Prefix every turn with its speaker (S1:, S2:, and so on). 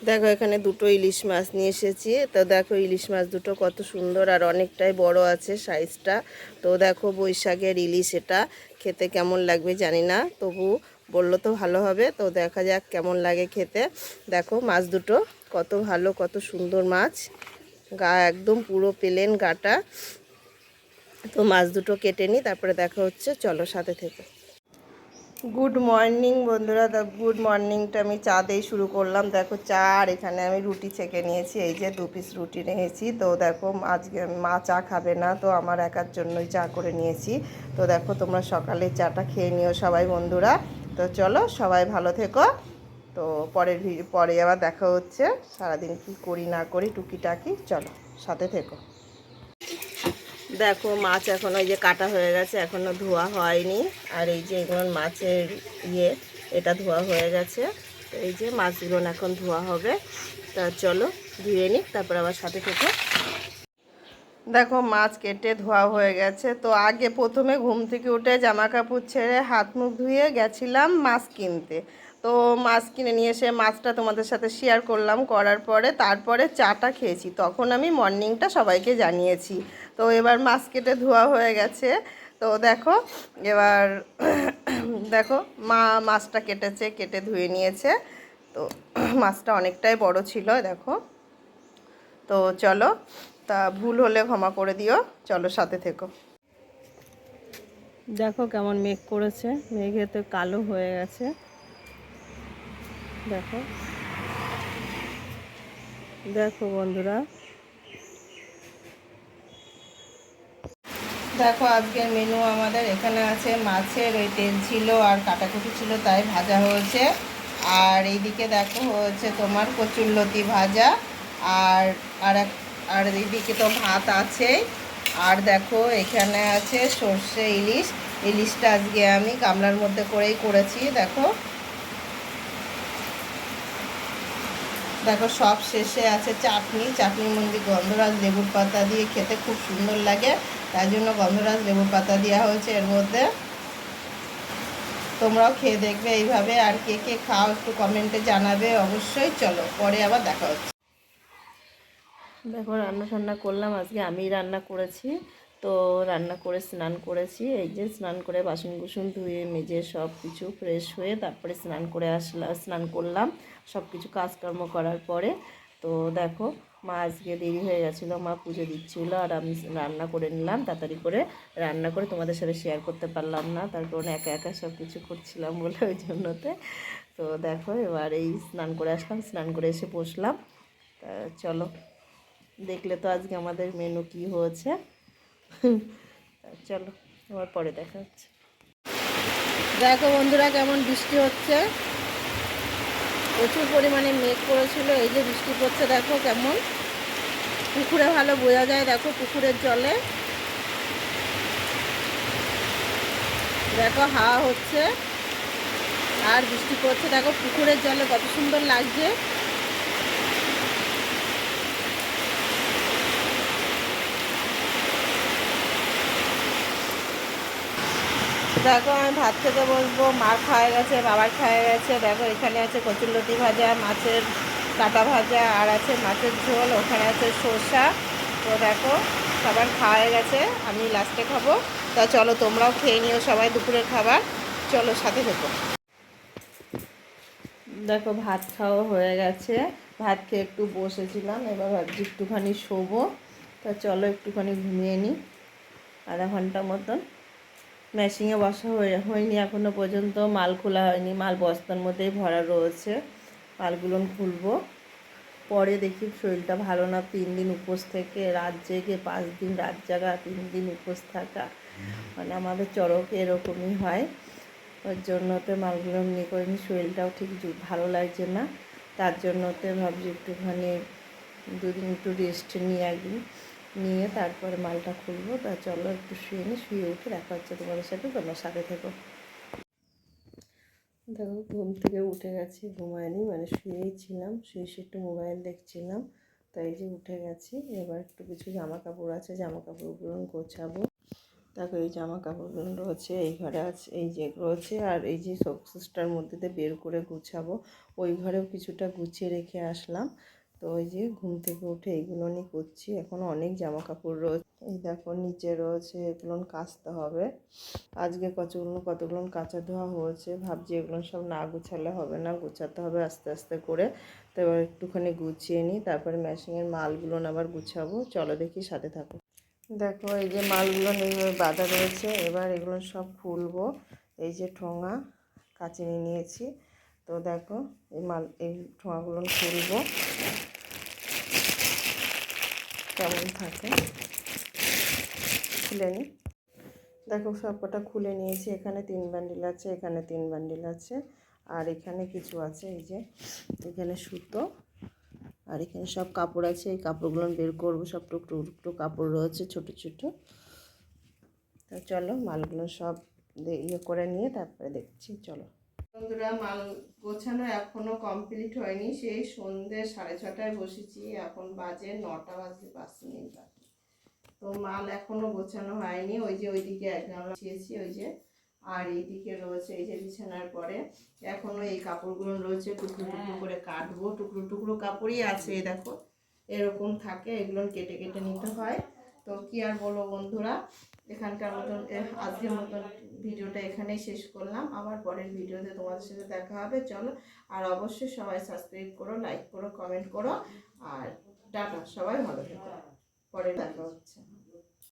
S1: দেখো এখানে দুটো ইলিশ মাছ নিয়ে এসেছি। তো দেখো ইলিশ মাছ দুটো কত সুন্দর আর অনেকটাই বড় আছে সাইজটা। তো দেখো বৈশাখের ইলিশ, এটা খেতে কেমন লাগবে জানি না, তবু বললো তো ভালো হবে। তো দেখা যাক কেমন লাগে খেতে। দেখো মাছ দুটো কত ভালো, কত সুন্দর মাছ, গা একদম পুরো প্লেন গাটা। তো মাছ দুটো কেটে নিই, তারপরে দেখা হচ্ছে, চলো সাথে থেকে। গুড মর্নিং বন্ধুরা। গুড মর্নিংটা আমি চা দিয়ে শুরু করলাম। দেখো চা, আর এখানে আমি রুটি ছেঁকে নিয়েছি, এই যে 2 পিস রুটি নিয়েছি। তো দেখো আজকে মা চা খাবে না, তো আমার একার জন্যই চা করে নিয়েছি। তো দেখো তোমরা সকালে চাটা খেয়ে নিও সবাই বন্ধুরা। তো চলো সবাই ভালো থেকো। তো পরে আবার দেখা হচ্ছে, সারাদিন কী করি না করি টুকিটাকি, চলো সাথে থেকো। দেখো মাছ এখন ওই যে কাটা হয়ে গেছে, এখনও ধোয়া হয়নি। আর এই যে এগুলো মাছের এটা ধোয়া হয়ে গেছে। তো এই যে মাছগুলো এখন ধোয়া হবে। তা চলো ধুয়ে নিই, তারপর আবার সাথে থেকে। দেখো মাছ কেটে ধোয়া হয়ে গেছে। তো আগে প্রথমে ঘুম থেকে উঠে জামা কাপড় ছেড়ে হাত মুখ ধুয়ে গেছিলাম মাছ কিনতে। তো মাছ কিনে নিয়ে এসে মাছটা তোমাদের সাথে শেয়ার করলাম, করার পরে তারপরে চাটা খেয়েছি। তখন আমি মর্নিংটা সবাইকে জানিয়েছি। তো এবার মাছ কেটে ধোয়া হয়ে গেছে। তো দেখো এবার দেখো মা মাছটা কেটেছে, কেটে ধুয়ে নিয়েছে। তো মাছটা অনেকটাই বড় ছিল দেখো। তো চলো, তা ভুল হলে ক্ষমা করে দিও, চলো সাথে থেকো। দেখো কেমন মেঘ করেছে, মেঘে তো কালো হয়ে গেছে। দেখো দেখো বন্ধুরা, দেখো আজকের মেনু আমাদের এখানে আছে মাছের ওই তেল ছিল আর কাটাকুটি ছিল, তাই ভাজা হয়েছে। আর এইদিকে দেখো হয়েছে তোমার কচুরলতি ভাজা। আর আর এক আর এইদিকে তো ভাত আছেই। আর দেখো এখানে আছে সর্ষে ইলিশ। ইলিশটা আজকে আমি গামলার মধ্যে করেই করেছি। দেখো দেখো সব শেষে আছে চাটনি। চাটনির মধ্যে গন্ধরাজ লেবুর পাতা দিয়ে খেতে খুব সুন্দর লাগে, তাই জন্য গন্ধরাজ লেবুর পাতা দেওয়া হয়েছে এর মধ্যে। তোমরাও খেয়ে দেখবে এইভাবে। আর কে কে খাও একটু কমেন্টে জানাবে অবশ্যই। চলো পরে আবার দেখা হচ্ছে। দেখো রান্না টান্না করলাম, আজকে আমি রান্না করেছি। তো রান্না করে স্নান করেছি, এই যে স্নান করে বাসন কুসন ধুয়ে মেজে সব কিছু ফ্রেশ হয়ে তারপরে স্নান করে স্নান করলাম সব কিছু কাজকর্ম করার পরে। তো দেখো মা আজকে দেরি হয়ে গেছিলো, মা পুজো দিচ্ছিলো আর আমি রান্না করে নিলাম তাড়াতাড়ি করে। রান্না করে তোমাদের সাথে শেয়ার করতে পারলাম না, তার কারণে একা একা সব কিছু করছিলাম বলে ওই জন্যতে। তো দেখো এবার এই স্নান করে আসলাম, স্নান করে এসে বসলাম। তা চলো দেখলে তো আজকে আমাদের মেনু কি হয়েছে। চলো আবার পরে দেখা হচ্ছে। দেখো বন্ধুরা কেমন বৃষ্টি হচ্ছে, প্রচুর পরিমাণে মেঘ করেছিল, এই যে বৃষ্টি পড়ছে। দেখো কেমন পুকুরে ভালো বোঝা যায়, দেখো পুকুরের জলে দেখো হাওয়া হচ্ছে আর বৃষ্টি পড়ছে। দেখো পুকুরের জলে কত সুন্দর লাগছে। দেখো আমি ভাত খেতে বসবো, মার খাওয়া গেছে, বাবার খাওয়া গেছে। দেখো এখানে আছে কচুরলতি ভাজা, মাছের কাটা ভাজা, আর আছে মাছের ঝোল, ওখানে আছে শসা। তো দেখো সবার খাওয়া গেছে, আমি লাস্টে খাবো। তা চলো তোমরাও খেয়ে নিও সবাই দুপুরের খাবার, চলো সাথে থেকো। দেখো ভাত খাওয়া হয়ে গেছে, ভাত খেয়ে একটু বসেছিলাম, এবার ভাবছি একটুখানি শোবো। তা চলো একটুখানি ঘুমিয়ে নিই আধা ঘন্টা মতন। মেশিনে বসা হয়নি এখনও পর্যন্ত, মাল খোলা হয়নি, মাল বস্তার মধ্যেই ভরা রয়েছে, মালগুলো খুলবো পরে। দেখি শরীরটা ভালো না, 3 দিন উপোস থেকে রাত জেগে, 5 দিন রাত জাগা, 3 দিন উপোস থাকা, মানে আমাদের চড়কে এরকমই হয়। ওর জন্যতে মালগুলো নিয়ে করিনি, শরীরটাও ঠিক ভালো লাগছে না, তার জন্যতে ভাবছি একটুখানি 2 দিন একটু রেস্ট নিয়ে একদিন নিয়ে তারপরে মালটা খুলবো। তা চলো একটু শুয়ে নিই, শুয়ে উঠে দেখা হচ্ছে তোমাদের সাথে, তোমার সাথে থেকো। দেখো ঘুম থেকে উঠে গেছি, ঘুমায়নি, মানে শুয়েই ছিলাম, শুয়ে শুয়ে একটু মোবাইল দেখছিলাম। তাই যে উঠে গেছি, এবার একটু কিছু জামা কাপড় আছে, জামা কাপড়গুলো গোছাবো। দেখো এই জামা কাপড়গুলো রয়েছে, এই ঘরে আছে, এই যে রয়েছে, আর এই যে শোকেসটার মধ্যে দিয়ে বের করে গুছাবো। ওই ঘরেও কিছুটা গুছিয়ে রেখে আসলাম। তো ওই যে ঘুম থেকে উঠে এইগুলো নিয়ে করছি। এখনও অনেক জামা কাপড় রয়েছে, এই দেখো নিচে রয়েছে, এগুলো কাচতে হবে। আজকে কতগুলো কাঁচা ধোয়া হয়েছে, ভাবছি এগুলো সব না গুছালে হবে না, গুছাতে হবে আস্তে আস্তে করে। তো এবার একটুখানি গুছিয়ে নিই, তারপরে মেশিনের মালগুলো আবার গুছাবো। চলো দেখি, সাথে থাকো। দেখো এই যে মালগুলো এইভাবে বাঁধা রয়েছে, এবার এগুলো সব খুলবো। এই যে ঠোঙা কাচে নিয়েছি। তো দেখো এই ঠোঙাগুলো খুলবো, কেমন থাকে খুলে নিই। দেখো সব কটা খুলে নিয়েছি। এখানে 3 বান্ডিল আছে, এখানে 3 বান্ডিল আছে, আর এখানে কিছু আছে। এই যে এখানে সুতো, আর এখানে সব কাপড় আছে। এই কাপড়গুলো বের করবো, সব টুকরো টুকরো কাপড় রয়েছে ছোট ছোট। তো চলো মালগুলো সব ইয়ে করে নিয়ে তারপরে দেখছি। চলো বন্ধুরা, মাল গোছানো এখনো কমপ্লিট হয়নি। সেই সন্ধ্যে 6:30টায় বসেছি, এখন বাজে 9টা বাজে 5 মিনিট বাকি। তো মাল এখনো গোছানো হয়নি। ওই যে ওইদিকে এক গামলা ছিয়েছি, ওই যে, আর এইদিকে রয়েছে এই যে বিছানার পরে এখনো এই কাপড়গুলো রয়েছে, টুকরো টুকরো করে কাটবো। টুকরো টুকরো কাপড়ই আছে, দেখো এরকম থাকে, এগুলো কেটে কেটে নিতে হয়। তো কি আর বলবো বন্ধুরা, এখানকার মতন আজকের মতন ভিডিওটা এখানেই শেষ করলাম। আবার পরের ভিডিওতে তোমাদের সাথে দেখা হবে। চলো, আর অবশ্যই সবাই সাবস্ক্রাইব করো, লাইক করো, কমেন্ট করো, আর টাটা, সবাই ভালো থেকো, পরে দেখা হচ্ছে।